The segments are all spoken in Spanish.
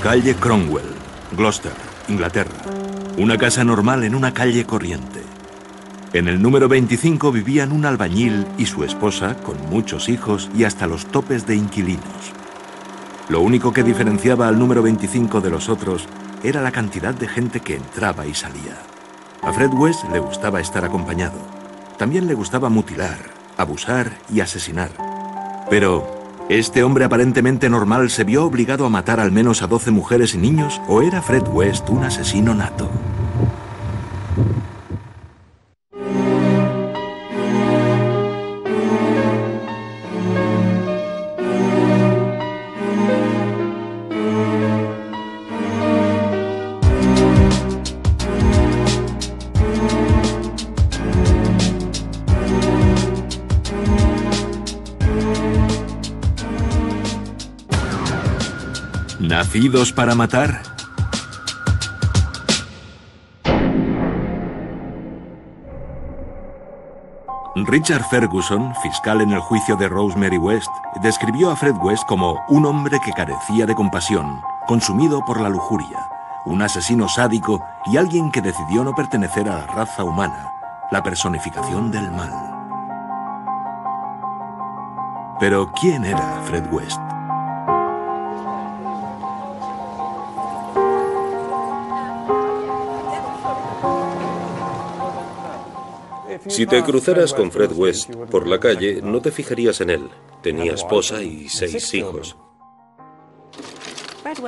Calle Cromwell, Gloucester, Inglaterra. Una casa normal en una calle corriente. En el número 25 vivían un albañil y su esposa, con muchos hijos y hasta los topes de inquilinos. Lo único que diferenciaba al número 25 de los otros era la cantidad de gente que entraba y salía. A Fred West le gustaba estar acompañado. También le gustaba mutilar, abusar y asesinar. Pero ¿este hombre aparentemente normal se vio obligado a matar al menos a 12 mujeres y niños o era Fred West un asesino nato? ¿Nacidos para matar? Richard Ferguson, fiscal en el juicio de Rosemary West, describió a Fred West como un hombre que carecía de compasión, consumido por la lujuria, un asesino sádico y alguien que decidió no pertenecer a la raza humana, la personificación del mal. Pero ¿quién era Fred West? Si te cruzaras con Fred West por la calle, no te fijarías en él. Tenía esposa y 6 hijos.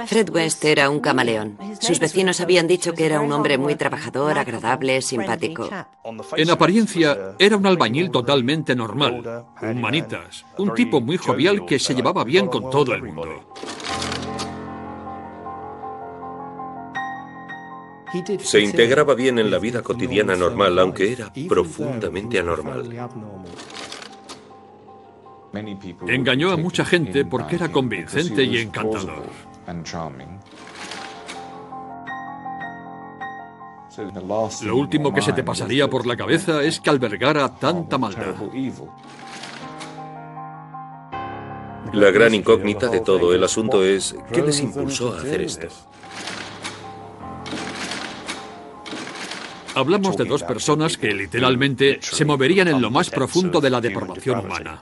Fred West era un camaleón. Sus vecinos habían dicho que era un hombre muy trabajador, agradable, simpático. En apariencia, era un albañil totalmente normal, un manitas, un tipo muy jovial que se llevaba bien con todo el mundo. Se integraba bien en la vida cotidiana normal, aunque era profundamente anormal. Engañó a mucha gente porque era convincente y encantador. Lo último que se te pasaría por la cabeza es que albergara tanta maldad. La gran incógnita de todo el asunto es ¿qué les impulsó a hacer esto? Hablamos de dos personas que literalmente se moverían en lo más profundo de la depravación humana.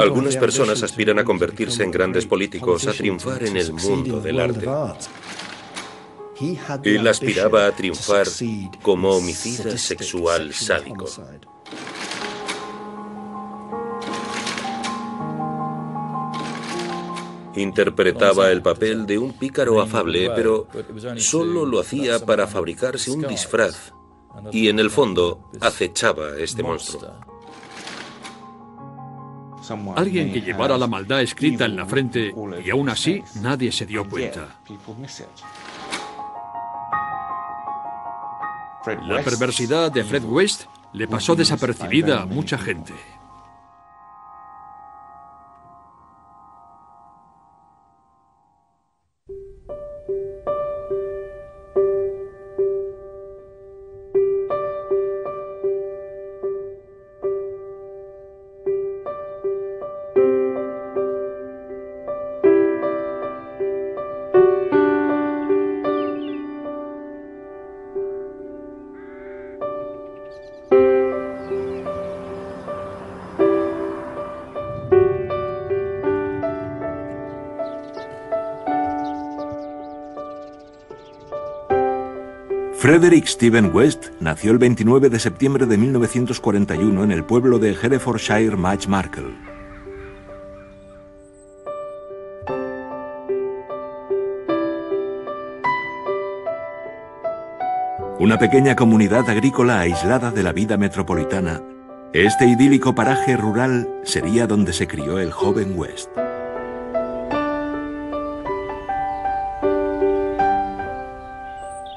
Algunas personas aspiran a convertirse en grandes políticos, a triunfar en el mundo del arte. Él aspiraba a triunfar como homicida sexual sádico. Interpretaba el papel de un pícaro afable, pero solo lo hacía para fabricarse un disfraz y en el fondo acechaba a este monstruo. Alguien que llevara la maldad escrita en la frente y aún así nadie se dio cuenta. La perversidad de Fred West le pasó desapercibida a mucha gente. Frederick Stephen West nació el 29 de septiembre de 1941 en el pueblo de Herefordshire, Match Markle. Una pequeña comunidad agrícola aislada de la vida metropolitana, este idílico paraje rural sería donde se crió el joven West.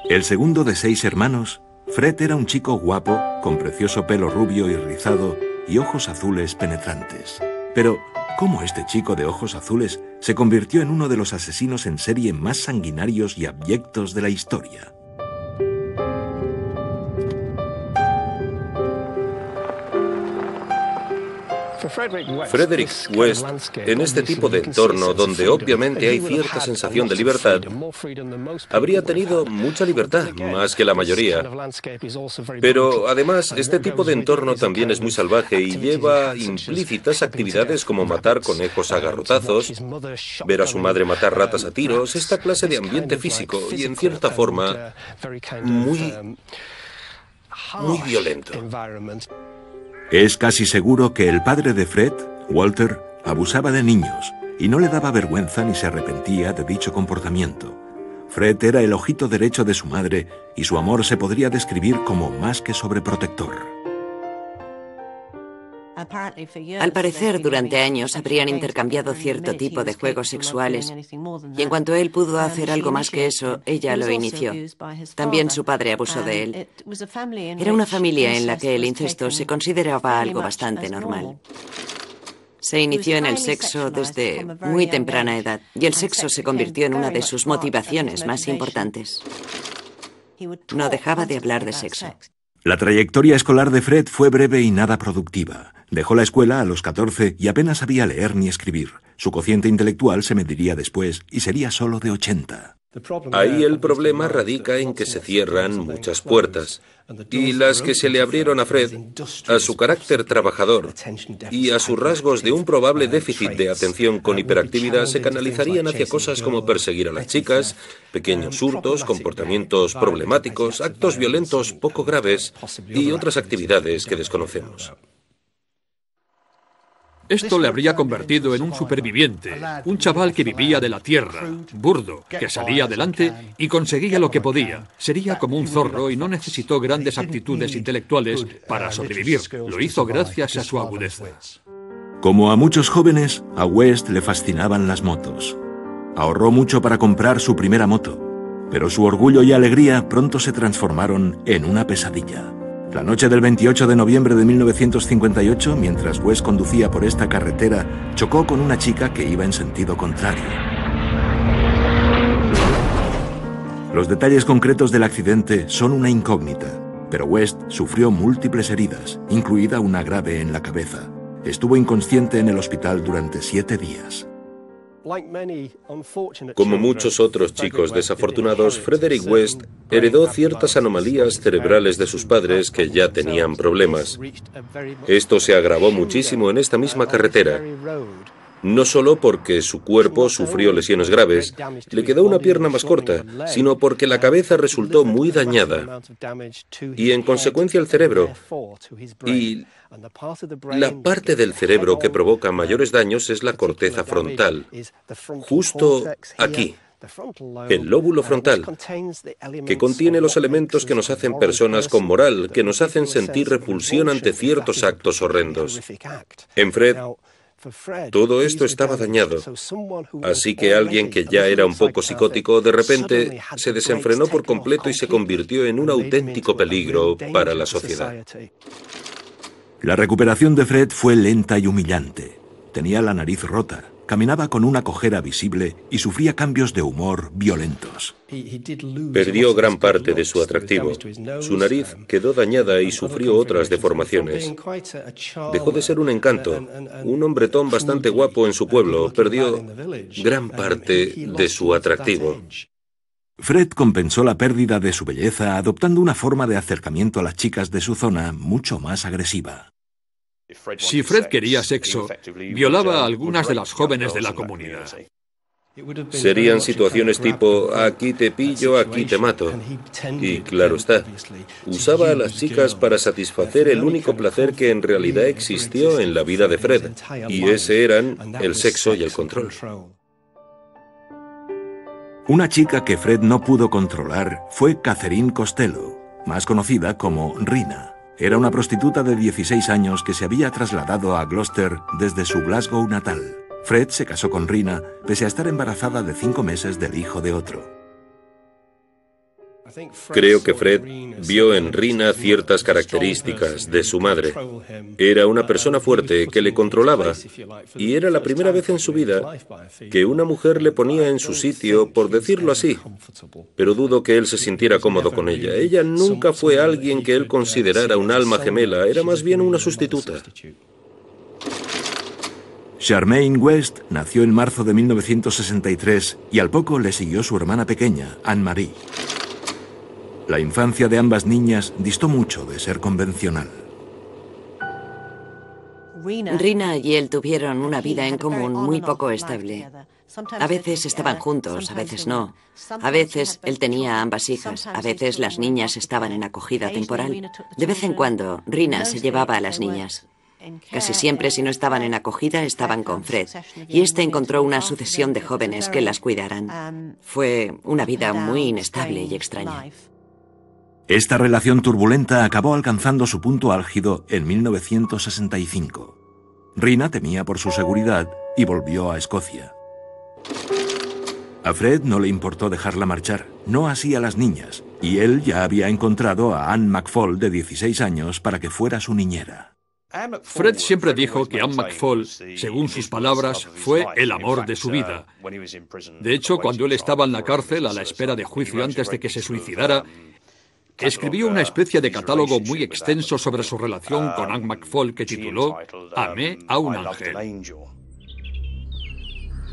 El segundo de 6 hermanos, Fred era un chico guapo, con precioso pelo rubio y rizado y ojos azules penetrantes. Pero, ¿cómo este chico de ojos azules se convirtió en uno de los asesinos en serie más sanguinarios y abyectos de la historia? Frederick West, en este tipo de entorno donde obviamente hay cierta sensación de libertad, habría tenido mucha libertad, más que la mayoría. Pero además, este tipo de entorno también es muy salvaje y lleva implícitas actividades como matar conejos a garrotazos, ver a su madre matar ratas a tiros, esta clase de ambiente físico y en cierta forma muy violento. Es casi seguro que el padre de Fred, Walter, abusaba de niños y no le daba vergüenza ni se arrepentía de dicho comportamiento. Fred era el ojito derecho de su madre y su amor se podría describir como más que sobreprotector. Al parecer, durante años habrían intercambiado cierto tipo de juegos sexuales y en cuanto él pudo hacer algo más que eso, ella lo inició. También su padre abusó de él. Era una familia en la que el incesto se consideraba algo bastante normal. Se inició en el sexo desde muy temprana edad y el sexo se convirtió en una de sus motivaciones más importantes. No dejaba de hablar de sexo. La trayectoria escolar de Fred fue breve y nada productiva. Dejó la escuela a los 14 y apenas sabía leer ni escribir. Su cociente intelectual se mediría después y sería solo de 80. Ahí el problema radica en que se cierran muchas puertas, y las que se le abrieron a Fred, a su carácter trabajador y a sus rasgos de un probable déficit de atención con hiperactividad, se canalizarían hacia cosas como perseguir a las chicas, pequeños hurtos, comportamientos problemáticos, actos violentos poco graves y otras actividades que desconocemos. Esto le habría convertido en un superviviente, un chaval que vivía de la tierra, burdo, que salía adelante y conseguía lo que podía. Sería como un zorro y no necesitó grandes aptitudes intelectuales para sobrevivir. Lo hizo gracias a su agudeza. Como a muchos jóvenes, a West le fascinaban las motos. Ahorró mucho para comprar su primera moto, pero su orgullo y alegría pronto se transformaron en una pesadilla. La noche del 28 de noviembre de 1958, mientras West conducía por esta carretera, chocó con una chica que iba en sentido contrario. Los detalles concretos del accidente son una incógnita, pero West sufrió múltiples heridas, incluida una grave en la cabeza. Estuvo inconsciente en el hospital durante 7 días. Como muchos otros chicos desafortunados, Frederick West heredó ciertas anomalías cerebrales de sus padres que ya tenían problemas. Esto se agravó muchísimo en esta misma carretera. No solo porque su cuerpo sufrió lesiones graves, le quedó una pierna más corta, sino porque la cabeza resultó muy dañada y en consecuencia el cerebro. Y la parte del cerebro que provoca mayores daños es la corteza frontal, justo aquí. El lóbulo frontal, que contiene los elementos que nos hacen personas con moral, que nos hacen sentir repulsión ante ciertos actos horrendos. En Fred, todo esto estaba dañado, así que alguien que ya era un poco psicótico de repente se desenfrenó por completo y se convirtió en un auténtico peligro para la sociedad. La recuperación de Fred fue lenta y humillante. Tenía la nariz rota, caminaba con una cojera visible y sufría cambios de humor violentos. Perdió gran parte de su atractivo. Su nariz quedó dañada y sufrió otras deformaciones. Dejó de ser un encanto. Un hombretón bastante guapo en su pueblo perdió gran parte de su atractivo. Fred compensó la pérdida de su belleza adoptando una forma de acercamiento a las chicas de su zona mucho más agresiva. Si Fred quería sexo, violaba a algunas de las jóvenes de la comunidad. Serían situaciones tipo, aquí te pillo, aquí te mato. Y claro está, usaba a las chicas para satisfacer el único placer que en realidad existió en la vida de Fred, y ese eran el sexo y el control. Una chica que Fred no pudo controlar fue Catherine Costello, más conocida como Rina. Era una prostituta de 16 años que se había trasladado a Gloucester desde su Glasgow natal. Fred se casó con Rina, pese a estar embarazada de 5 meses del hijo de otro. Creo que Fred vio en Rina ciertas características de su madre. Era una persona fuerte que le controlaba y era la primera vez en su vida que una mujer le ponía en su sitio, por decirlo así. Pero dudo que él se sintiera cómodo con ella. Ella nunca fue alguien que él considerara un alma gemela, era más bien una sustituta. Charmaine West nació en marzo de 1963 y al poco le siguió su hermana pequeña, Anne-Marie. La infancia de ambas niñas distó mucho de ser convencional. Rina y él tuvieron una vida en común muy poco estable. A veces estaban juntos, a veces no. A veces él tenía a ambas hijas, a veces las niñas estaban en acogida temporal. De vez en cuando, Rina se llevaba a las niñas. Casi siempre, si no estaban en acogida, estaban con Fred. Y este encontró una sucesión de jóvenes que las cuidaran. Fue una vida muy inestable y extraña. Esta relación turbulenta acabó alcanzando su punto álgido en 1965. Rina temía por su seguridad y volvió a Escocia. A Fred no le importó dejarla marchar, no así a las niñas, y él ya había encontrado a Anne McFall, de 16 años, para que fuera su niñera. Fred siempre dijo que Anne McFall, según sus palabras, fue el amor de su vida. De hecho, cuando él estaba en la cárcel a la espera de juicio antes de que se suicidara, escribió una especie de catálogo muy extenso sobre su relación con Anne McFall que tituló Amé a un ángel.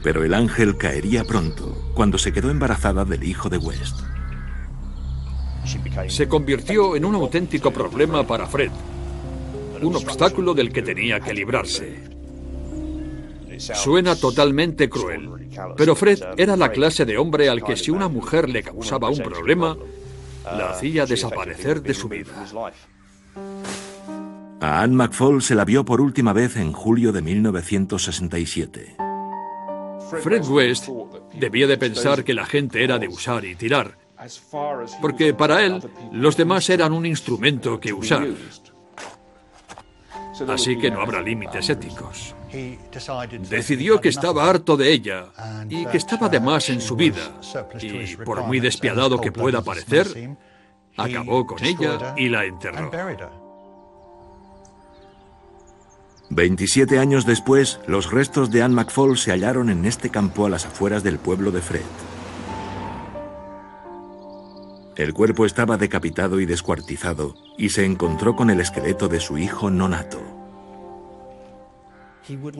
Pero el ángel caería pronto, cuando se quedó embarazada del hijo de West. Se convirtió en un auténtico problema para Fred, un obstáculo del que tenía que librarse. Suena totalmente cruel, pero Fred era la clase de hombre al que si una mujer le causaba un problema, la hacía desaparecer de su vida. A Anne McFall se la vio por última vez en julio de 1967. Fred West debía de pensar que la gente era de usar y tirar, porque para él los demás eran un instrumento que usar. Así que no habrá límites éticos. Decidió que estaba harto de ella y que estaba de más en su vida, y por muy despiadado que pueda parecer, acabó con ella y la enterró. 27 años después, los restos de Anne McFall se hallaron en este campo a las afueras del pueblo de Fred. El cuerpo estaba decapitado y descuartizado, y se encontró con el esqueleto de su hijo nonato.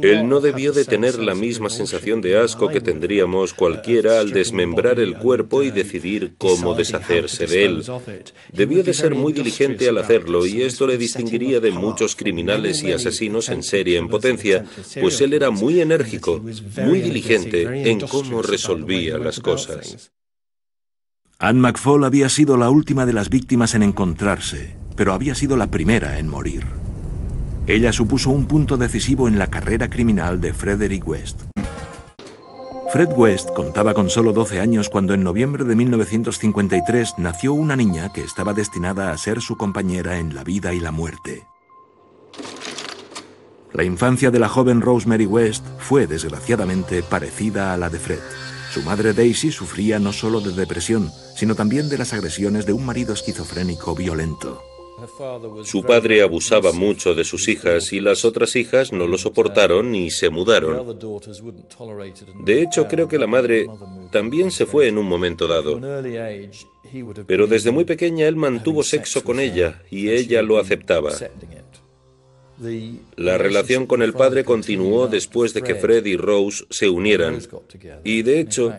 Él no debió de tener la misma sensación de asco que tendríamos cualquiera al desmembrar el cuerpo y decidir cómo deshacerse de él. Debió de ser muy diligente al hacerlo, y esto le distinguiría de muchos criminales y asesinos en serie en potencia, pues él era muy enérgico, muy diligente en cómo resolvía las cosas. Anne McFall había sido la última de las víctimas en encontrarse, pero había sido la primera en morir. Ella supuso un punto decisivo en la carrera criminal de Frederick West. Fred West contaba con solo 12 años cuando en noviembre de 1953 nació una niña que estaba destinada a ser su compañera en la vida y la muerte. La infancia de la joven Rosemary West fue, desgraciadamente, parecida a la de Fred. Su madre Daisy sufría no solo de depresión, sino también de las agresiones de un marido esquizofrénico violento. Su padre abusaba mucho de sus hijas y las otras hijas no lo soportaron y se mudaron. De hecho, creo que la madre también se fue en un momento dado. Pero desde muy pequeña él mantuvo sexo con ella y ella lo aceptaba. La relación con el padre continuó después de que Fred y Rose se unieran. Y de hecho,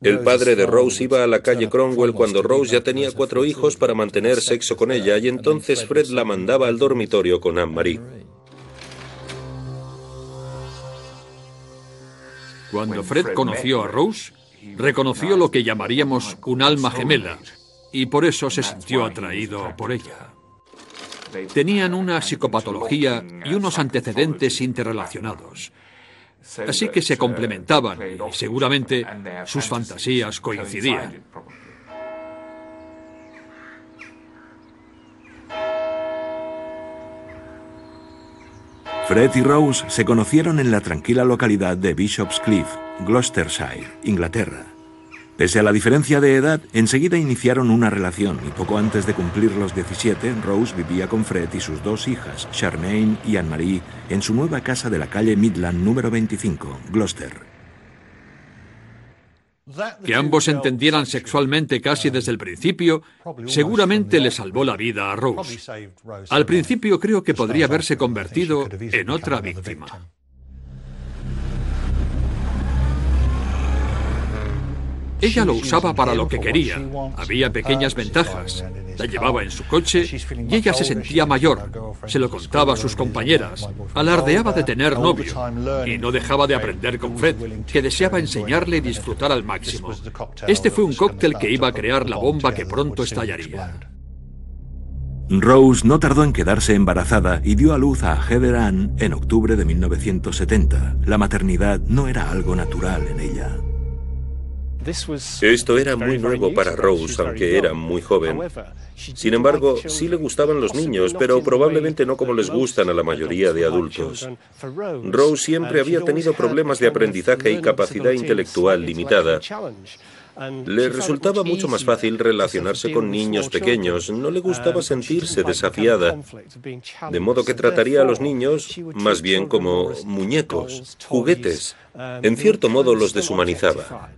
el padre de Rose iba a la calle Cromwell cuando Rose ya tenía 4 hijos para mantener sexo con ella, y entonces Fred la mandaba al dormitorio con Anne-Marie. Cuando Fred conoció a Rose, reconoció lo que llamaríamos un alma gemela, y por eso se sintió atraído por ella. Tenían una psicopatología y unos antecedentes interrelacionados. Así que se complementaban y seguramente sus fantasías coincidían. Fred y Rose se conocieron en la tranquila localidad de Bishop's Cliff, Gloucestershire, Inglaterra. Pese a la diferencia de edad, enseguida iniciaron una relación y poco antes de cumplir los 17, Rose vivía con Fred y sus 2 hijas, Charmaine y Anne-Marie, en su nueva casa de la calle Midland número 25, Gloucester. Que ambos se entendieran sexualmente casi desde el principio, seguramente le salvó la vida a Rose. Al principio creo que podría haberse convertido en otra víctima. Ella lo usaba para lo que quería. Había pequeñas ventajas. La llevaba en su coche y ella se sentía mayor. Se lo contaba a sus compañeras. Alardeaba de tener novio y no dejaba de aprender con Fred, que deseaba enseñarle y disfrutar al máximo. Este fue un cóctel que iba a crear la bomba que pronto estallaría. Rose no tardó en quedarse embarazada y dio a luz a Heather Ann en octubre de 1970. La maternidad no era algo natural en ella. Esto era muy nuevo para Rose, aunque era muy joven. Sin embargo, sí le gustaban los niños, pero probablemente no como les gustan a la mayoría de adultos. Rose siempre había tenido problemas de aprendizaje y capacidad intelectual limitada. Le resultaba mucho más fácil relacionarse con niños pequeños, no le gustaba sentirse desafiada, de modo que trataría a los niños más bien como muñecos, juguetes. En cierto modo los deshumanizaba.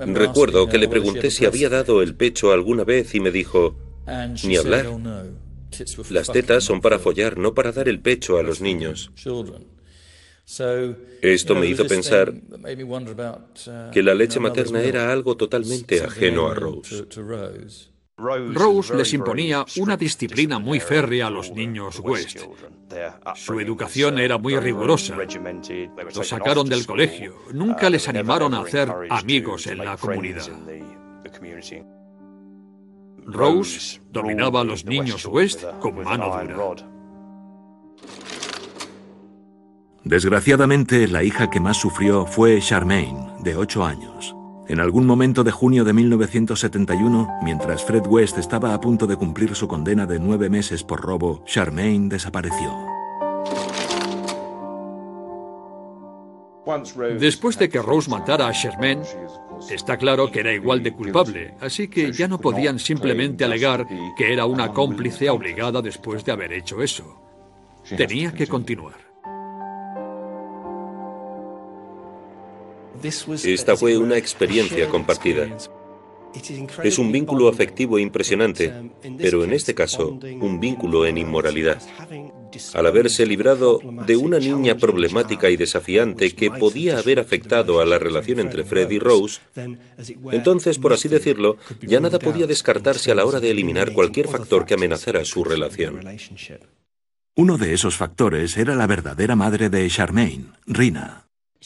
Recuerdo que le pregunté si había dado el pecho alguna vez y me dijo, ni hablar. Las tetas son para follar, no para dar el pecho a los niños. Esto me hizo pensar que la leche materna era algo totalmente ajeno a Rose. Rose les imponía una disciplina muy férrea a los niños West. Su educación era muy rigurosa. Los sacaron del colegio. Nunca les animaron a hacer amigos en la comunidad. Rose dominaba a los niños West con mano dura. Desgraciadamente, la hija que más sufrió fue Charmaine, de 8 años. En algún momento de junio de 1971, mientras Fred West estaba a punto de cumplir su condena de 9 meses por robo, Charmaine desapareció. Después de que Rose matara a Charmaine, está claro que era igual de culpable, así que ya no podían simplemente alegar que era una cómplice obligada después de haber hecho eso. Tenía que continuar. Esta fue una experiencia compartida. Es un vínculo afectivo impresionante, pero en este caso, un vínculo en inmoralidad. Al haberse librado de una niña problemática y desafiante que podía haber afectado a la relación entre Fred y Rose, entonces, por así decirlo, ya nada podía descartarse a la hora de eliminar cualquier factor que amenazara su relación. Uno de esos factores era la verdadera madre de Charmaine, Rina.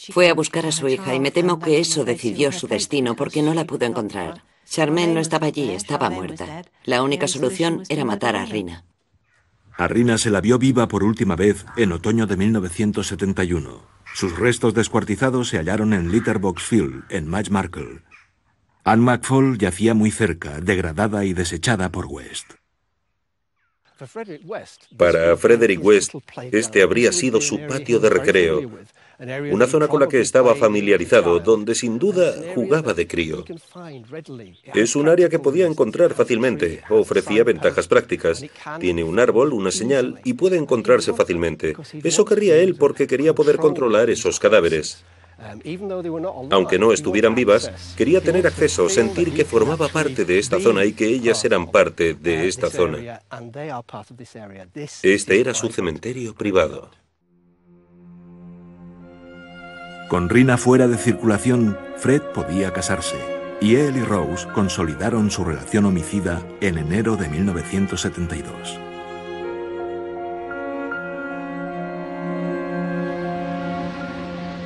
Fue a buscar a su hija y me temo que eso decidió su destino porque no la pudo encontrar. Charmaine no estaba allí, estaba muerta. La única solución era matar a Rina. A Rina se la vio viva por última vez en otoño de 1971. Sus restos descuartizados se hallaron en Litterbox Field, en Matchmarkle. Anne McFall yacía muy cerca, degradada y desechada por West. Para Frederick West, este habría sido su patio de recreo, una zona con la que estaba familiarizado, donde sin duda jugaba de crío. Es un área que podía encontrar fácilmente, ofrecía ventajas prácticas. Tiene un árbol, una señal, y puede encontrarse fácilmente. Eso querría él porque quería poder controlar esos cadáveres. Aunque no estuvieran vivas, quería tener acceso, sentir que formaba parte de esta zona y que ellas eran parte de esta zona. Este era su cementerio privado. Con Rina fuera de circulación, Fred podía casarse, y él y Rose consolidaron su relación homicida en enero de 1972.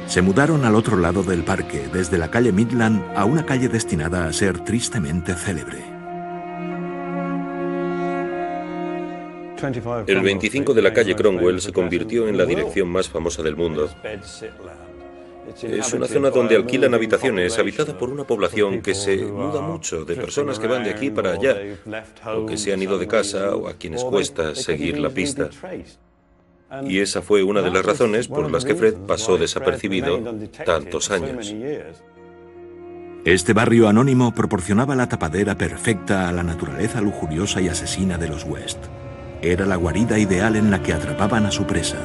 Se mudaron al otro lado del parque, desde la calle Midland a una calle destinada a ser tristemente célebre. El 25 de la calle Cromwell se convirtió en la dirección más famosa del mundo. Es una zona donde alquilan habitaciones, habitada por una población que se muda mucho, de personas que van de aquí para allá, o que se han ido de casa, o a quienes cuesta seguir la pista. Y esa fue una de las razones por las que Fred pasó desapercibido tantos años. Este barrio anónimo proporcionaba la tapadera perfecta a la naturaleza lujuriosa y asesina de los West. Era la guarida ideal en la que atrapaban a su presa.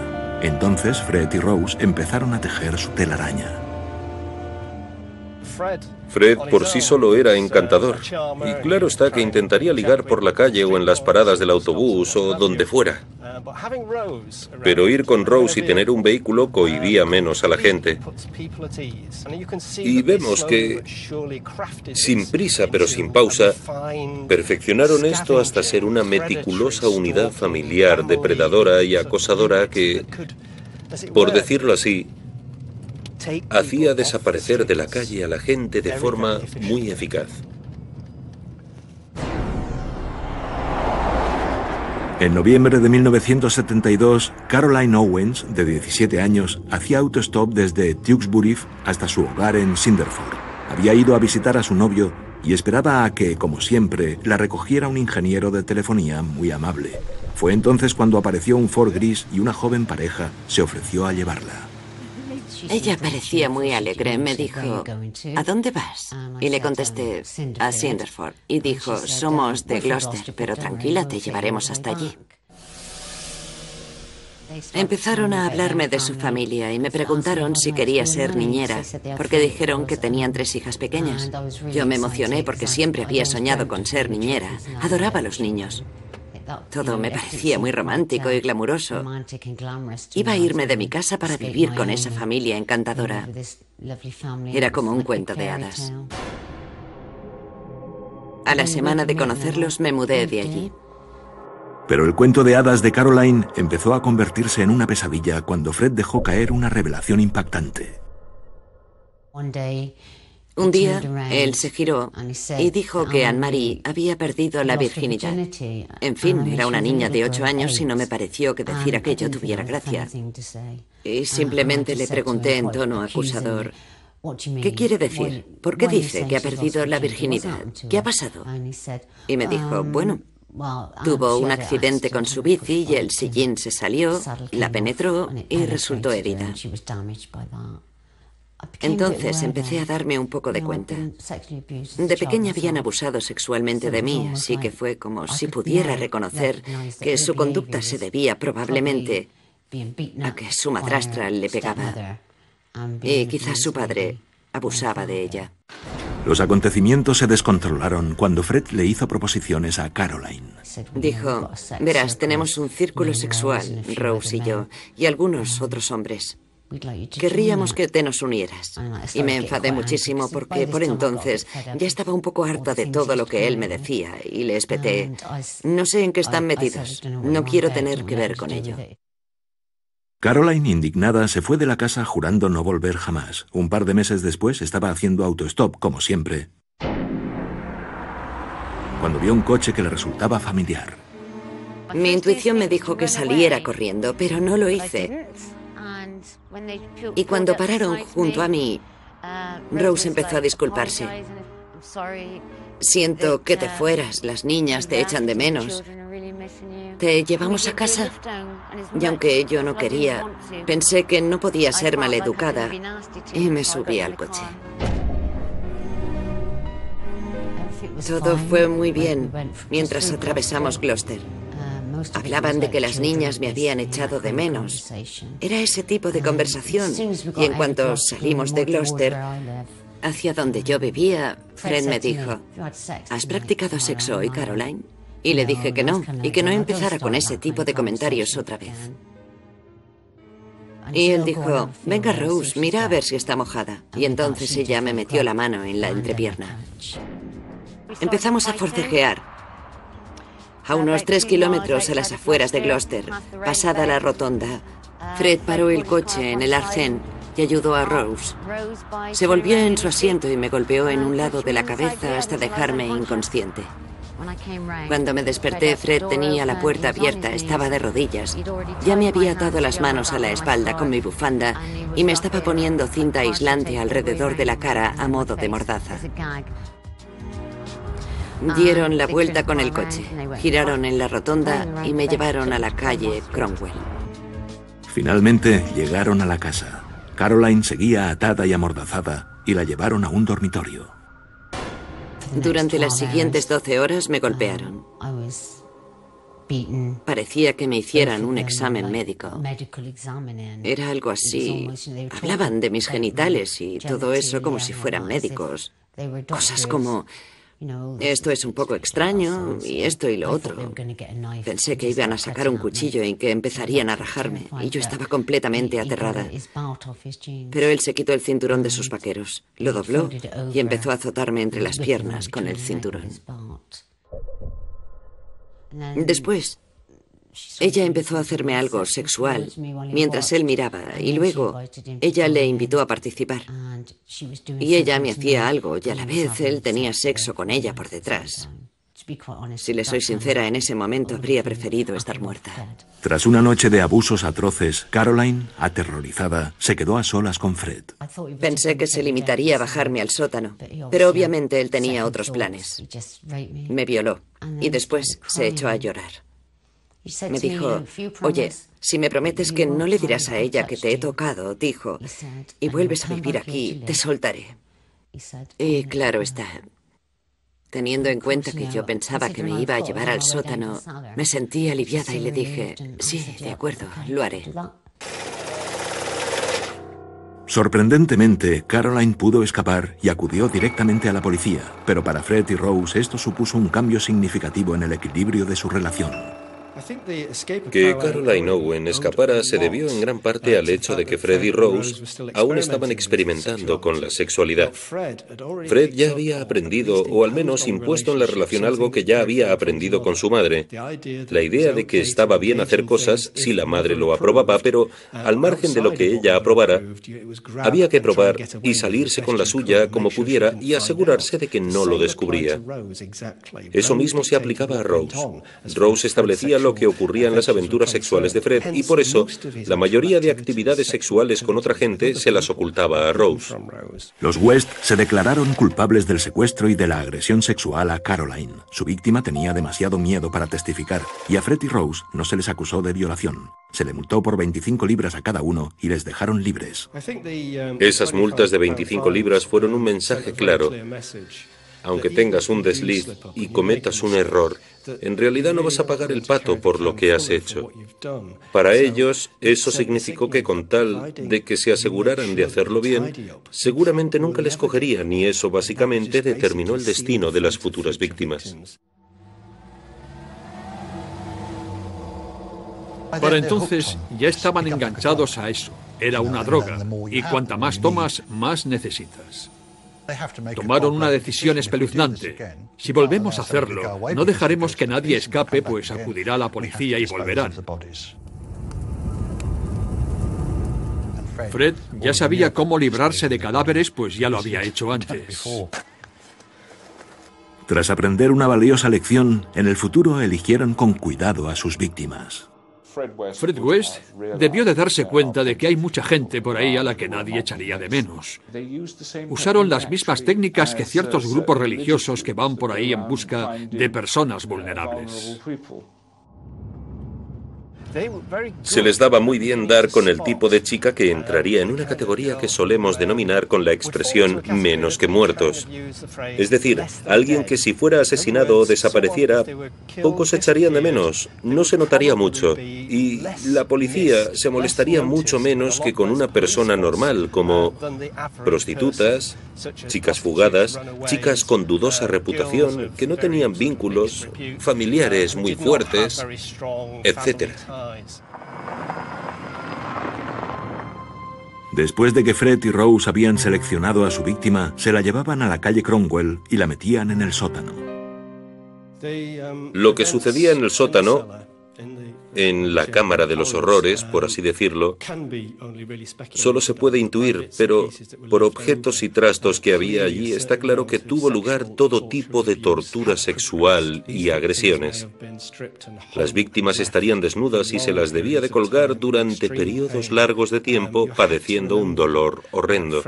Entonces Fred y Rose empezaron a tejer su telaraña. Fred por sí solo era encantador, y claro está que intentaría ligar por la calle o en las paradas del autobús o donde fuera. Pero ir con Rose y tener un vehículo cohibía menos a la gente. Y vemos que, sin prisa pero sin pausa, perfeccionaron esto hasta ser una meticulosa unidad familiar depredadora y acosadora que, por decirlo así, hacía desaparecer de la calle a la gente de forma muy eficaz. En noviembre de 1972, Caroline Owens, de 17 años, hacía autostop desde Tewkesbury hasta su hogar en Cinderford. Había ido a visitar a su novio y esperaba a que, como siempre, la recogiera un ingeniero de telefonía muy amable. Fue entonces cuando apareció un Ford gris y una joven pareja se ofreció a llevarla. Ella parecía muy alegre. Me dijo, ¿a dónde vas? Y le contesté, a Cinderford. Y dijo, somos de Gloucester, pero tranquila, te llevaremos hasta allí. Empezaron a hablarme de su familia y me preguntaron si quería ser niñera, porque dijeron que tenían 3 hijas pequeñas. Yo me emocioné porque siempre había soñado con ser niñera. Adoraba a los niños. Todo me parecía muy romántico y glamuroso. Iba a irme de mi casa para vivir con esa familia encantadora. Era como un cuento de hadas. A la semana de conocerlos me mudé de allí. Pero el cuento de hadas de Caroline empezó a convertirse en una pesadilla cuando Fred dejó caer una revelación impactante. Un día, él se giró y dijo que Anne-Marie había perdido la virginidad. En fin, era una niña de 8 años y no me pareció que decir aquello tuviera gracia. Y simplemente le pregunté en tono acusador, ¿qué quiere decir? ¿Por qué dice que ha perdido la virginidad? ¿Qué ha pasado? Y me dijo, bueno, tuvo un accidente con su bici y el sillín se salió, la penetró y resultó herida. Entonces empecé a darme un poco de cuenta. De pequeña habían abusado sexualmente de mí, así que fue como si pudiera reconocer que su conducta se debía probablemente a que su madrastra le pegaba y quizás su padre abusaba de ella. Los acontecimientos se descontrolaron cuando Fred le hizo proposiciones a Caroline. Dijo, verás, tenemos un círculo sexual, Rose y yo, y algunos otros hombres. Querríamos que te nos unieras. Y me enfadé muchísimo porque por entonces ya estaba un poco harta de todo lo que él me decía y le espeté, no sé en qué están metidos, no quiero tener que ver con ello. Caroline, indignada, se fue de la casa jurando no volver jamás. Un par de meses después estaba haciendo autostop, como siempre, cuando vio un coche que le resultaba familiar. Mi intuición me dijo que saliera corriendo, pero no lo hice. Y cuando pararon junto a mí, Rose empezó a disculparse. Siento que te fueras, las niñas te echan de menos. ¿Te llevamos a casa? Y aunque yo no quería, pensé que no podía ser maleducada y me subí al coche. Todo fue muy bien mientras atravesamos Gloucester. Hablaban de que las niñas me habían echado de menos. Era ese tipo de conversación. Y en cuanto salimos de Gloucester, hacia donde yo vivía, Fred me dijo, ¿has practicado sexo hoy, Caroline? Y le dije que no, y que no empezara con ese tipo de comentarios otra vez. Y él dijo, venga Rose, mira a ver si está mojada. Y entonces ella me metió la mano en la entrepierna. Empezamos a forcejear. A unos 3 kilómetros a las afueras de Gloucester, pasada la rotonda, Fred paró el coche en el arcén y ayudó a Rose. Se volvió en su asiento y me golpeó en un lado de la cabeza hasta dejarme inconsciente. Cuando me desperté, Fred tenía la puerta abierta, estaba de rodillas. Ya me había atado las manos a la espalda con mi bufanda y me estaba poniendo cinta aislante alrededor de la cara a modo de mordaza. Dieron la vuelta con el coche, giraron en la rotonda y me llevaron a la calle Cromwell. Finalmente llegaron a la casa. Caroline seguía atada y amordazada y la llevaron a un dormitorio. Durante las siguientes 12 horas me golpearon. Parecía que me hicieran un examen médico. Era algo así. Hablaban de mis genitales y todo eso como si fueran médicos. Cosas como: esto es un poco extraño y esto y lo otro. Pensé que iban a sacar un cuchillo y que empezarían a rajarme, y yo estaba completamente aterrada. Pero él se quitó el cinturón de sus vaqueros, lo dobló y empezó a azotarme entre las piernas con el cinturón. Después, ella empezó a hacerme algo sexual mientras él miraba, y luego ella le invitó a participar. Y ella me hacía algo y a la vez él tenía sexo con ella por detrás. Si le soy sincera, en ese momento habría preferido estar muerta. Tras una noche de abusos atroces, Caroline, aterrorizada, se quedó a solas con Fred. Pensé que se limitaría a bajarme al sótano, pero obviamente él tenía otros planes. Me violó y después se echó a llorar. Me dijo: oye, si me prometes que no le dirás a ella que te he tocado, dijo, y vuelves a vivir aquí, te soltaré. Y claro está, teniendo en cuenta que yo pensaba que me iba a llevar al sótano, me sentí aliviada y le dije: sí, de acuerdo, lo haré. Sorprendentemente, Caroline pudo escapar y acudió directamente a la policía, pero para Fred y Rose esto supuso un cambio significativo en el equilibrio de su relación. Que Caroline Owen escapara se debió en gran parte al hecho de que Fred y Rose aún estaban experimentando con la sexualidad. Fred ya había aprendido, o al menos impuesto en la relación, algo que ya había aprendido con su madre. La idea de que estaba bien hacer cosas si la madre lo aprobaba, pero al margen de lo que ella aprobara, había que probar y salirse con la suya como pudiera y asegurarse de que no lo descubría. Eso mismo se aplicaba a Rose. Rose establecía lo que ocurría en las aventuras sexuales de Fred, y por eso la mayoría de actividades sexuales con otra gente se las ocultaba a Rose. Los West se declararon culpables del secuestro y de la agresión sexual a Caroline. Su víctima tenía demasiado miedo para testificar, y a Fred y Rose no se les acusó de violación. Se le multó por 25 libras a cada uno y les dejaron libres. Esas multas de 25 libras fueron un mensaje claro. Aunque tengas un desliz y cometas un error, en realidad no vas a pagar el pato por lo que has hecho. Para ellos, eso significó que con tal de que se aseguraran de hacerlo bien, seguramente nunca les cogerían, y eso básicamente determinó el destino de las futuras víctimas. Para entonces ya estaban enganchados a eso. Era una droga, y cuanta más tomas, más necesitas. Tomaron una decisión espeluznante. Si volvemos a hacerlo, no dejaremos que nadie escape, pues acudirá la policía y volverán. Fred ya sabía cómo librarse de cadáveres, pues ya lo había hecho antes. Tras aprender una valiosa lección, en el futuro eligieron con cuidado a sus víctimas. Fred West debió de darse cuenta de que hay mucha gente por ahí a la que nadie echaría de menos. Usaron las mismas técnicas que ciertos grupos religiosos que van por ahí en busca de personas vulnerables. Se les daba muy bien dar con el tipo de chica que entraría en una categoría que solemos denominar con la expresión menos que muertos. Es decir, alguien que si fuera asesinado o desapareciera, pocos echarían de menos, no se notaría mucho, y la policía se molestaría mucho menos que con una persona normal, como prostitutas, chicas fugadas, chicas con dudosa reputación, que no tenían vínculos, familiares muy fuertes, etc. Después de que Fred y Rose habían seleccionado a su víctima, se la llevaban a la calle Cromwell y la metían en el sótano. Lo que sucedía en el sótano, en la cámara de los horrores, por así decirlo, solo se puede intuir, pero por objetos y trastos que había allí está claro que tuvo lugar todo tipo de tortura sexual y agresiones. Las víctimas estarían desnudas y se las debía de colgar durante periodos largos de tiempo, padeciendo un dolor horrendo.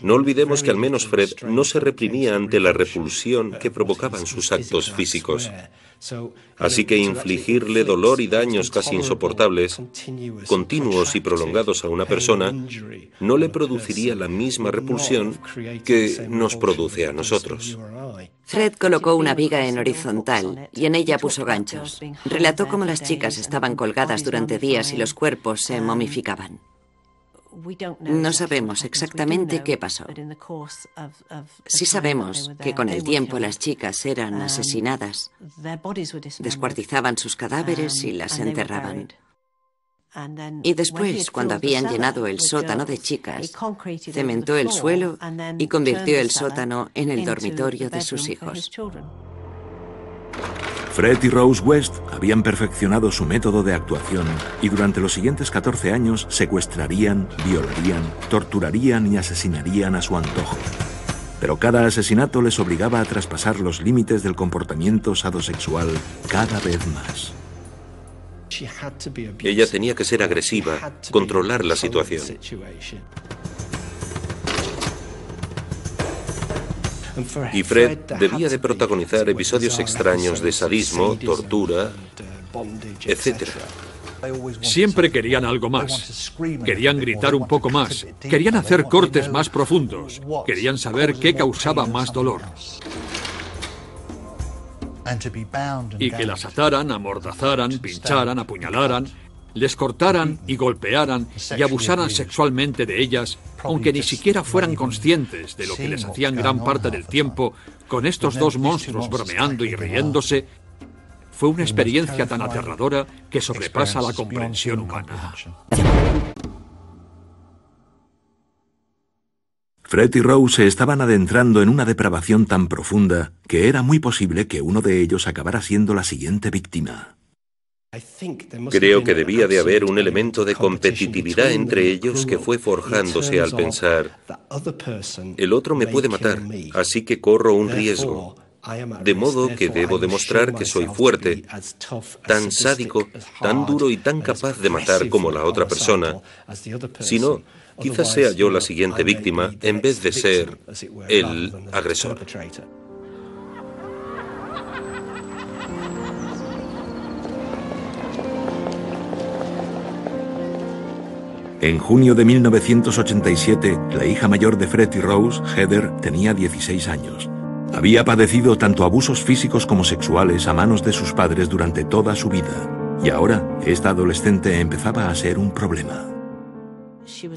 No olvidemos que al menos Fred no se reprimía ante la repulsión que provocaban sus actos físicos. Así que infligirle dolor y daños casi insoportables, continuos y prolongados a una persona, no le produciría la misma repulsión que nos produce a nosotros. Fred colocó una viga en horizontal y en ella puso ganchos. Relató cómo las chicas estaban colgadas durante días y los cuerpos se momificaban. No sabemos exactamente qué pasó. Sí sabemos que con el tiempo las chicas eran asesinadas, descuartizaban sus cadáveres y las enterraban. Y después, cuando habían llenado el sótano de chicas, cementó el suelo y convirtió el sótano en el dormitorio de sus hijos. Fred y Rose West habían perfeccionado su método de actuación y durante los siguientes 14 años secuestrarían, violarían, torturarían y asesinarían a su antojo. Pero cada asesinato les obligaba a traspasar los límites del comportamiento sadosexual cada vez más. Ella tenía que ser agresiva, controlar la situación. Y Fred debía de protagonizar episodios extraños de sadismo, tortura, etc. Siempre querían algo más. Querían gritar un poco más. Querían hacer cortes más profundos. Querían saber qué causaba más dolor. Y que las ataran, amordazaran, pincharan, apuñalaran, les cortaran y golpearan y abusaran sexualmente de ellas, aunque ni siquiera fueran conscientes de lo que les hacían gran parte del tiempo con estos dos monstruos bromeando y riéndose. Fue una experiencia tan aterradora que sobrepasa la comprensión humana. Fred y Rose se estaban adentrando en una depravación tan profunda que era muy posible que uno de ellos acabara siendo la siguiente víctima. Creo que debía de haber un elemento de competitividad entre ellos que fue forjándose al pensar: el otro me puede matar, así que corro un riesgo. De modo que debo demostrar que soy fuerte, tan sádico, tan duro y tan capaz de matar como la otra persona. Si no, quizás sea yo la siguiente víctima en vez de ser el agresor. En junio de 1987, la hija mayor de Fred y Rose, Heather, tenía 16 años. Había padecido tanto abusos físicos como sexuales a manos de sus padres durante toda su vida, y ahora esta adolescente empezaba a ser un problema.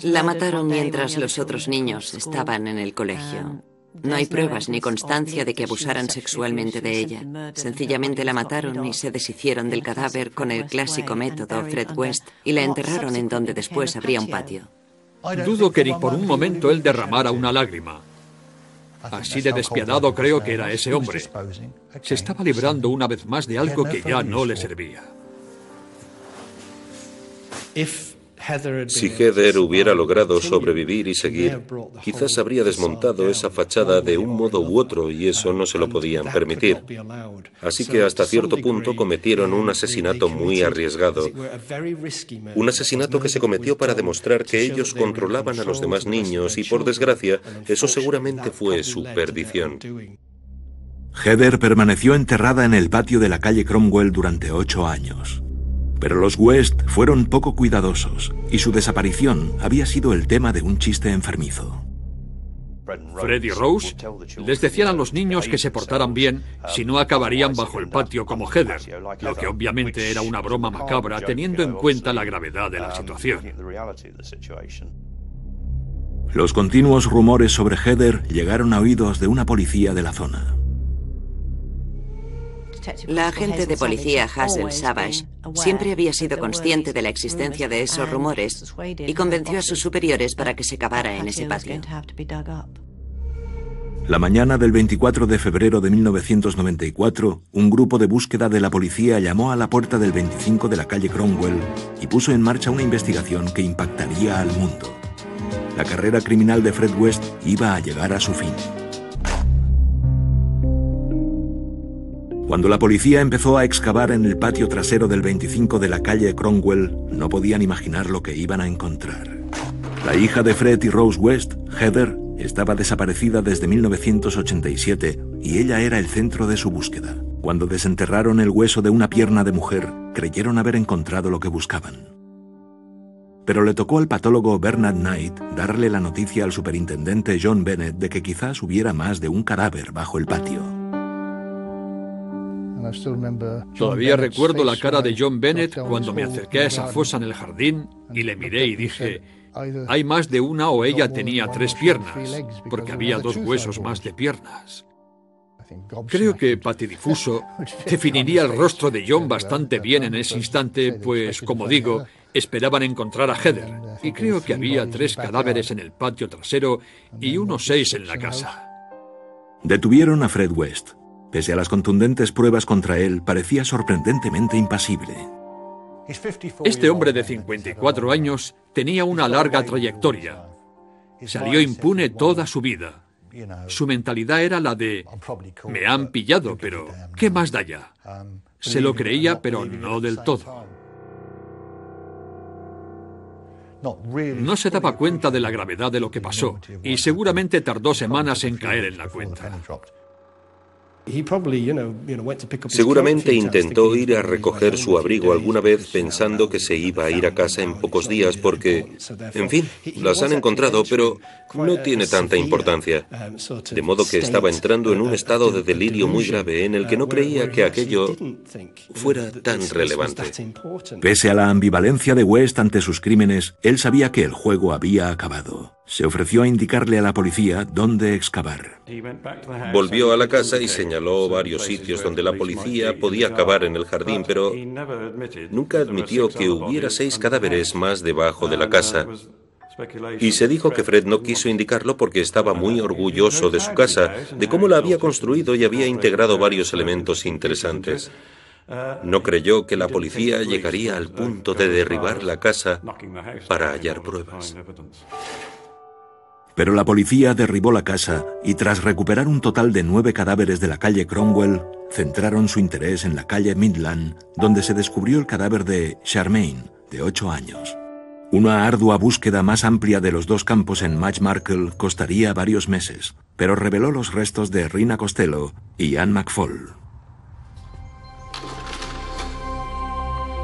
La mataron mientras los otros niños estaban en el colegio. No hay pruebas ni constancia de que abusaran sexualmente de ella. Sencillamente la mataron y se deshicieron del cadáver con el clásico método Fred West y la enterraron en donde después habría un patio. Dudo que ni por un momento él derramara una lágrima. Así de despiadado creo que era ese hombre. Se estaba librando una vez más de algo que ya no le servía. Si Heather hubiera logrado sobrevivir y seguir, quizás habría desmontado esa fachada de un modo u otro y eso no se lo podían permitir. Así que hasta cierto punto cometieron un asesinato muy arriesgado. Un asesinato que se cometió para demostrar que ellos controlaban a los demás niños y, por desgracia, eso seguramente fue su perdición. Heather permaneció enterrada en el patio de la calle Cromwell durante 8 años. Pero los West fueron poco cuidadosos y su desaparición había sido el tema de un chiste enfermizo. Fred y Rose les decían a los niños que se portaran bien, si no acabarían bajo el patio como Heather, lo que obviamente era una broma macabra teniendo en cuenta la gravedad de la situación. Los continuos rumores sobre Heather llegaron a oídos de una policía de la zona. La agente de policía Hazel Savage siempre había sido consciente de la existencia de esos rumores y convenció a sus superiores para que se cavara en ese patio. La mañana del 24 de febrero de 1994, un grupo de búsqueda de la policía llamó a la puerta del 25 de la calle Cromwell y puso en marcha una investigación que impactaría al mundo. La carrera criminal de Fred West iba a llegar a su fin. Cuando la policía empezó a excavar en el patio trasero del 25 de la calle Cromwell, no podían imaginar lo que iban a encontrar. La hija de Fred y Rose West, Heather, Estaba desaparecida desde 1987 y ella era el centro de su búsqueda. Cuando desenterraron el hueso de una pierna de mujer, creyeron haber encontrado lo que buscaban. Pero le tocó al patólogo Bernard Knight darle la noticia al superintendente John Bennett de que quizás hubiera más de un cadáver bajo el patio. Todavía recuerdo la cara de John Bennett cuando me acerqué a esa fosa en el jardín y le miré y dije, hay más de una o ella tenía 3 piernas, porque había 2 huesos más de piernas. Creo que Patidifuso definiría el rostro de John bastante bien en ese instante, pues, como digo, esperaban encontrar a Heather, y creo que había 3 cadáveres en el patio trasero y unos 6 en la casa. Detuvieron a Fred West. Pese a las contundentes pruebas contra él, parecía sorprendentemente impasible. Este hombre de 54 años tenía una larga trayectoria. Salió impune toda su vida. Su mentalidad era la de, me han pillado, pero ¿qué más da ya? Se lo creía, pero no del todo. No se daba cuenta de la gravedad de lo que pasó, y seguramente tardó semanas en caer en la cuenta. Seguramente intentó ir a recoger su abrigo alguna vez pensando que se iba a ir a casa en pocos días porque, en fin, las han encontrado, pero no tiene tanta importancia. De modo que estaba entrando en un estado de delirio muy grave en el que no creía que aquello fuera tan relevante. Pese a la ambivalencia de West ante sus crímenes, él sabía que el juego había acabado. Se ofreció a indicarle a la policía dónde excavar. Volvió a la casa y señaló varios sitios donde la policía podía cavar en el jardín, pero nunca admitió que hubiera 6 cadáveres más debajo de la casa. Y se dijo que Fred no quiso indicarlo porque estaba muy orgulloso de su casa, de cómo la había construido y había integrado varios elementos interesantes. No creyó que la policía llegaría al punto de derribar la casa para hallar pruebas. Pero la policía derribó la casa y tras recuperar un total de 9 cadáveres de la calle Cromwell, centraron su interés en la calle Midland, donde se descubrió el cadáver de Charmaine, de 8 años. Una ardua búsqueda más amplia de los 2 campos en Match Markle costaría varios meses, pero reveló los restos de Rina Costello y Anne McFall.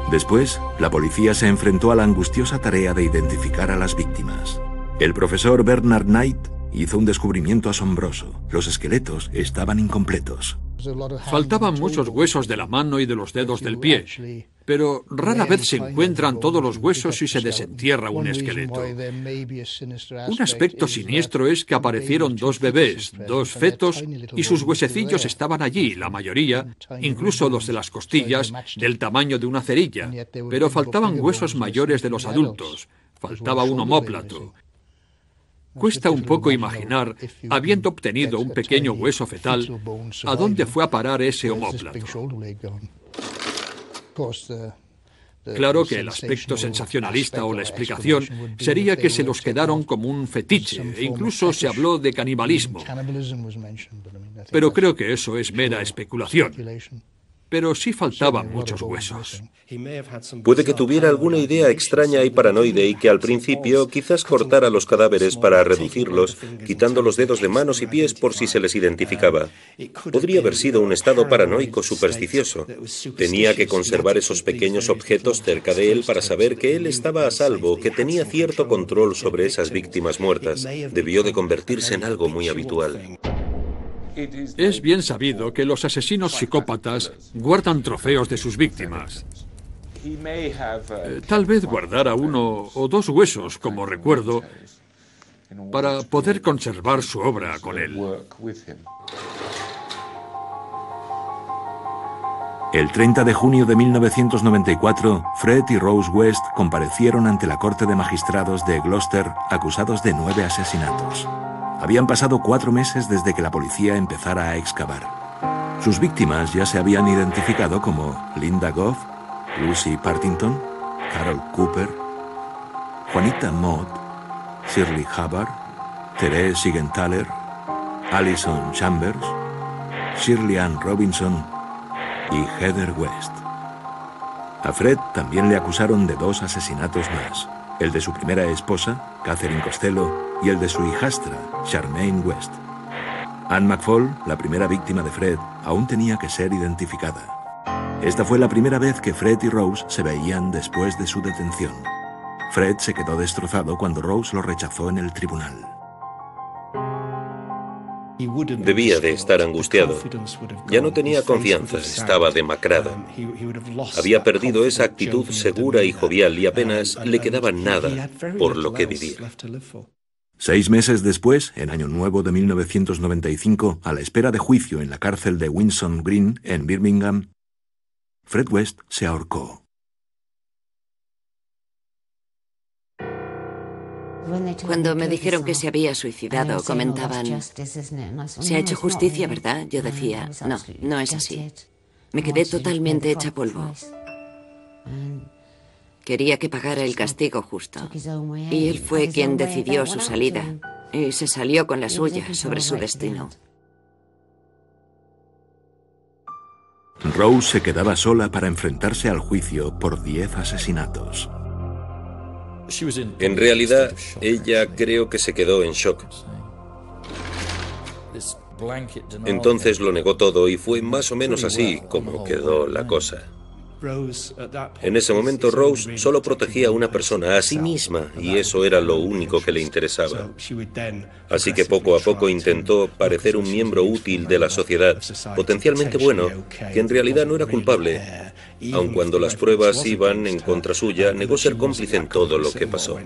Después, la policía se enfrentó a la angustiosa tarea de identificar a las víctimas. El profesor Bernard Knight hizo un descubrimiento asombroso. Los esqueletos estaban incompletos. Faltaban muchos huesos de la mano y de los dedos del pie, pero rara vez se encuentran todos los huesos y se desentierra un esqueleto. Un aspecto siniestro es que aparecieron 2 bebés, 2 fetos, y sus huesecillos estaban allí, la mayoría, incluso los de las costillas, del tamaño de una cerilla, pero faltaban huesos mayores de los adultos, faltaba un omóplato. Cuesta un poco imaginar, habiendo obtenido un pequeño hueso fetal, a dónde fue a parar ese omóplato. Claro que el aspecto sensacionalista o la explicación sería que se los quedaron como un fetiche, e incluso se habló de canibalismo. Pero creo que eso es mera especulación. Pero sí faltaban muchos huesos. Puede que tuviera alguna idea extraña y paranoide y que al principio quizás cortara los cadáveres para reducirlos, quitando los dedos de manos y pies por si se les identificaba. Podría haber sido un estado paranoico supersticioso. Tenía que conservar esos pequeños objetos cerca de él para saber que él estaba a salvo, que tenía cierto control sobre esas víctimas muertas. Debió de convertirse en algo muy habitual. Es bien sabido que los asesinos psicópatas guardan trofeos de sus víctimas. Tal vez guardara 1 o 2 huesos, como recuerdo, para poder conservar su obra con él. El 30 de junio de 1994, Fred y Rose West comparecieron ante la Corte de Magistrados de Gloucester acusados de 9 asesinatos. Habían pasado 4 meses desde que la policía empezara a excavar. Sus víctimas ya se habían identificado como Linda Goff, Lucy Partington, Carol Cooper, Juanita Mott, Shirley Hubbard, Therese Siegenthaler, Alison Chambers, Shirley Ann Robinson y Heather West. A Fred también le acusaron de 2 asesinatos más, el de su primera esposa, Catherine Costello, y el de su hijastra, Charmaine West. Anne McFall, la primera víctima de Fred, aún tenía que ser identificada. Esta fue la primera vez que Fred y Rose se veían después de su detención. Fred se quedó destrozado cuando Rose lo rechazó en el tribunal. Debía de estar angustiado. Ya no tenía confianza, estaba demacrado. Había perdido esa actitud segura y jovial y apenas le quedaba nada por lo que vivir. 6 meses después, en Año Nuevo de 1995, a la espera de juicio en la cárcel de Winson Green, en Birmingham, Fred West se ahorcó. Cuando me dijeron que se había suicidado, comentaban, se ha hecho justicia, ¿verdad? Yo decía, no, no es así. Me quedé totalmente hecha polvo. Quería que pagara el castigo justo. Y él fue quien decidió su salida. Y se salió con la suya sobre su destino. Rose se quedaba sola para enfrentarse al juicio por 10 asesinatos. En realidad, ella creo que se quedó en shock. Entonces lo negó todo y fue más o menos así como quedó la cosa. En ese momento Rose solo protegía a una persona, a sí misma, y eso era lo único que le interesaba. Así que poco a poco intentó parecer un miembro útil de la sociedad, potencialmente bueno, que en realidad no era culpable. Aun cuando las pruebas iban en contra suya, negó ser cómplice en todo lo que pasó.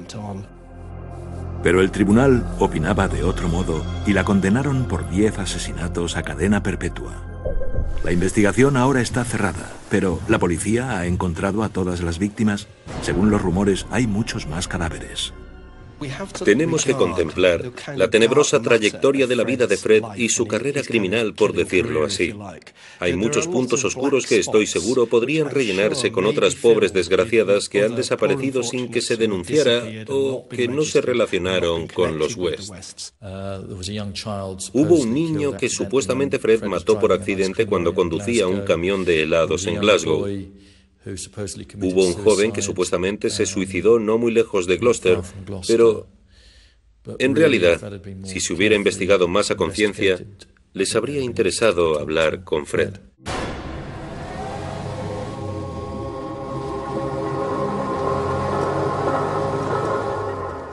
Pero el tribunal opinaba de otro modo y la condenaron por 10 asesinatos a cadena perpetua. La investigación ahora está cerrada, pero la policía ha encontrado a todas las víctimas. Según los rumores, hay muchos más cadáveres. Tenemos que contemplar la tenebrosa trayectoria de la vida de Fred y su carrera criminal, por decirlo así. Hay muchos puntos oscuros que estoy seguro podrían rellenarse con otras pobres desgraciadas que han desaparecido sin que se denunciara o que no se relacionaron con los West. Hubo un niño que supuestamente Fred mató por accidente cuando conducía un camión de helados en Glasgow. Hubo un joven que supuestamente se suicidó no muy lejos de Gloucester, pero en realidad, si se hubiera investigado más a conciencia, les habría interesado hablar con Fred.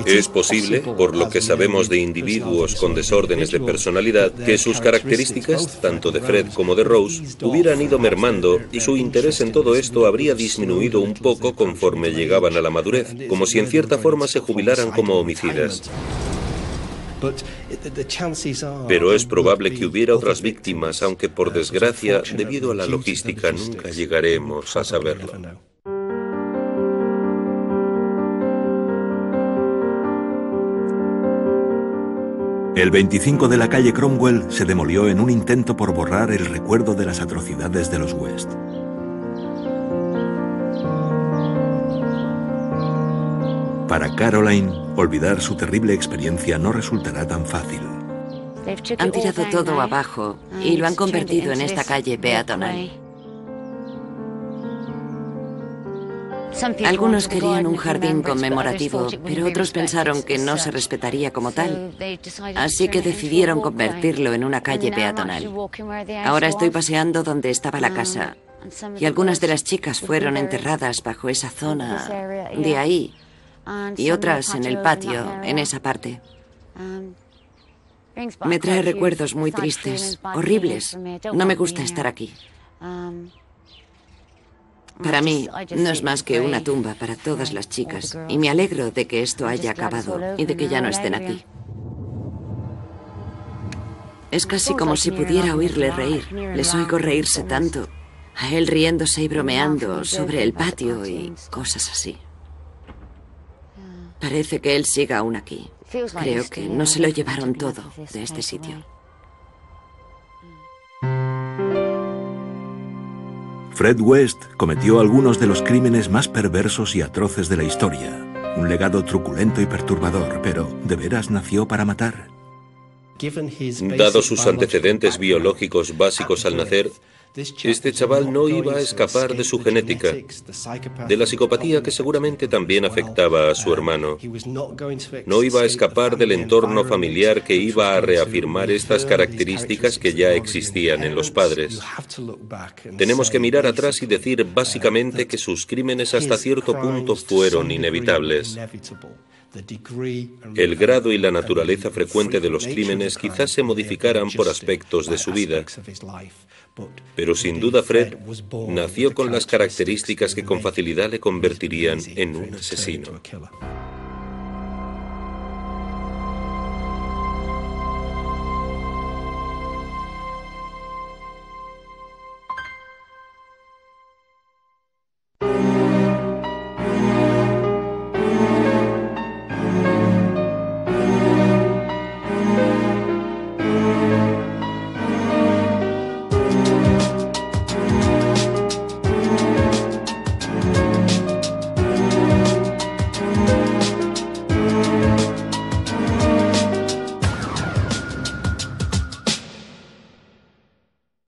Es posible, por lo que sabemos de individuos con desórdenes de personalidad, que sus características, tanto de Fred como de Rose, hubieran ido mermando y su interés en todo esto habría disminuido un poco conforme llegaban a la madurez, como si en cierta forma se jubilaran como homicidas. Pero es probable que hubiera otras víctimas, aunque por desgracia, debido a la logística, nunca llegaremos a saberlo. El 25 de la calle Cromwell se demolió en un intento por borrar el recuerdo de las atrocidades de los West. Para Caroline, olvidar su terrible experiencia no resultará tan fácil. Han tirado todo abajo y lo han convertido en esta calle peatonal. Algunos querían un jardín conmemorativo, pero otros pensaron que no se respetaría como tal. Así que decidieron convertirlo en una calle peatonal. Ahora estoy paseando donde estaba la casa. Y algunas de las chicas fueron enterradas bajo esa zona de ahí. Y otras en el patio, en esa parte. Me trae recuerdos muy tristes, horribles. No me gusta estar aquí. Para mí, no es más que una tumba para todas las chicas, y me alegro de que esto haya acabado y de que ya no estén aquí. Es casi como si pudiera oírle reír. Les oigo reírse tanto. A él riéndose y bromeando sobre el patio y cosas así. Parece que él siga aún aquí. Creo que no se lo llevaron todo de este sitio. Fred West cometió algunos de los crímenes más perversos y atroces de la historia. Un legado truculento y perturbador, pero ¿de veras nació para matar? Dados sus antecedentes biológicos básicos al nacer, Este chaval no iba a escapar de su genética, de la psicopatía que seguramente también afectaba a su hermano. No iba a escapar del entorno familiar que iba a reafirmar estas características que ya existían en los padres. Tenemos que mirar atrás y decir básicamente que sus crímenes hasta cierto punto fueron inevitables. El grado y la naturaleza frecuente de los crímenes quizás se modificaran por aspectos de su vida, pero sin duda Fred nació con las características que con facilidad le convertirían en un asesino.